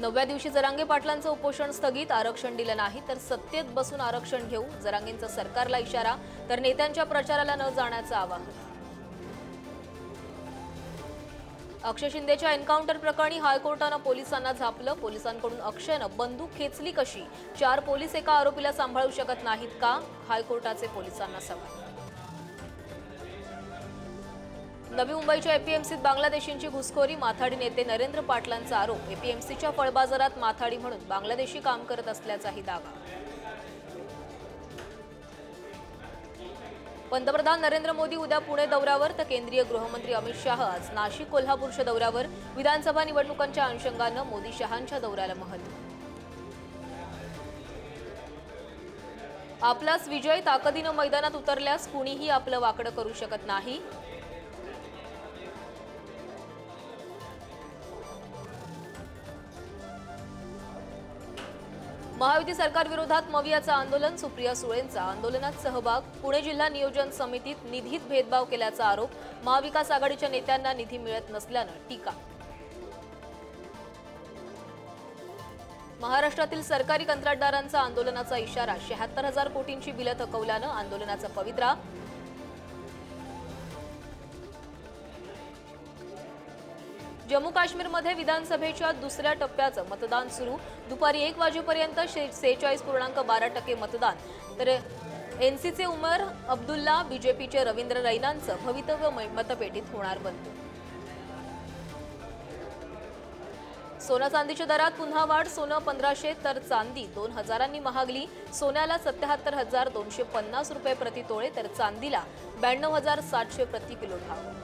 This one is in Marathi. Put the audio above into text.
9व्या दिवशी जरांगे पाटलांचं उपोषण स्थगित। आरक्षण दिलं नाही तर सत्तेत बसून आरक्षण घेऊ, जरांगेंचा सरकारला इशारा। तर नेत्यांच्या प्रचाराला न जाण्याचं आवाहन। अक्षय शिंदेच्या एन्काउंटर प्रकरणी हायकोर्टानं पोलिसांना झापलं। पोलिसांकडून अक्षयनं बंदूक खेचली कशी? 4 पोलीस एका आरोपीला सांभाळू शकत नाहीत का? हायकोर्टाचे पोलिसांना सवाल। नवी मुंबईच्या एपीएमसीत बांगलादेशींची घुसखोरी। माथाडी नेते नरेंद्र पाटलांचा आरोप। एपीएमसीच्या फळबाजारात माथाडी म्हणून बांगलादेशी काम करत असल्याचाही दावा। पंतप्रधान नरेंद्र मोदी उद्या पुणे दौऱ्यावर तर केंद्रीय गृहमंत्री अमित शाह आज नाशिक कोल्हापूरच्या दौऱ्यावर। विधानसभा निवडणुकांच्या अनुषंगानं मोदी शहांच्या दौऱ्याला महत्त्व। आपलाच विजय, ताकदीनं मैदानात उतरल्यास कुणीही आपलं वाकडं करू शकत नाही। महायुती सरकार विरोधात मवियाचं आंदोलन। सुप्रिया सुळेंचा आंदोलनात सहभाग। पुणे जिल्हा नियोजन समितीत निधीत भेदभाव केल्याचा आरोप। महाविकास आघाडीच्या नेत्यांना निधी मिळत नसल्यानं टीका। महाराष्ट्रातील सरकारी कंत्राटदारांचा आंदोलनाचा इशारा। 76,000 कोटींची बिलं थकवल्यानं आंदोलनाचा पवित्रा। जम्मू काश्मीरमध्ये विधानसभेच्या दुसऱ्या टप्प्याचं मतदान सुरू। दुपारी 1 वाजेपर्यंत 46.12% मतदान। तर एनसीचे उमर अब्दुल्ला, बीजेपीचे रवींद्र रैनांचं भवितव्य मतपेटीत होणार बंद। सोना चांदीच्या दरात पुन्हा वाढ। सोनं 1500 तर चांदी 2000 महागली। सोन्याला 77,250 रुपये प्रति तोळे तर चांदीला 92,700 प्रति किलो भाव।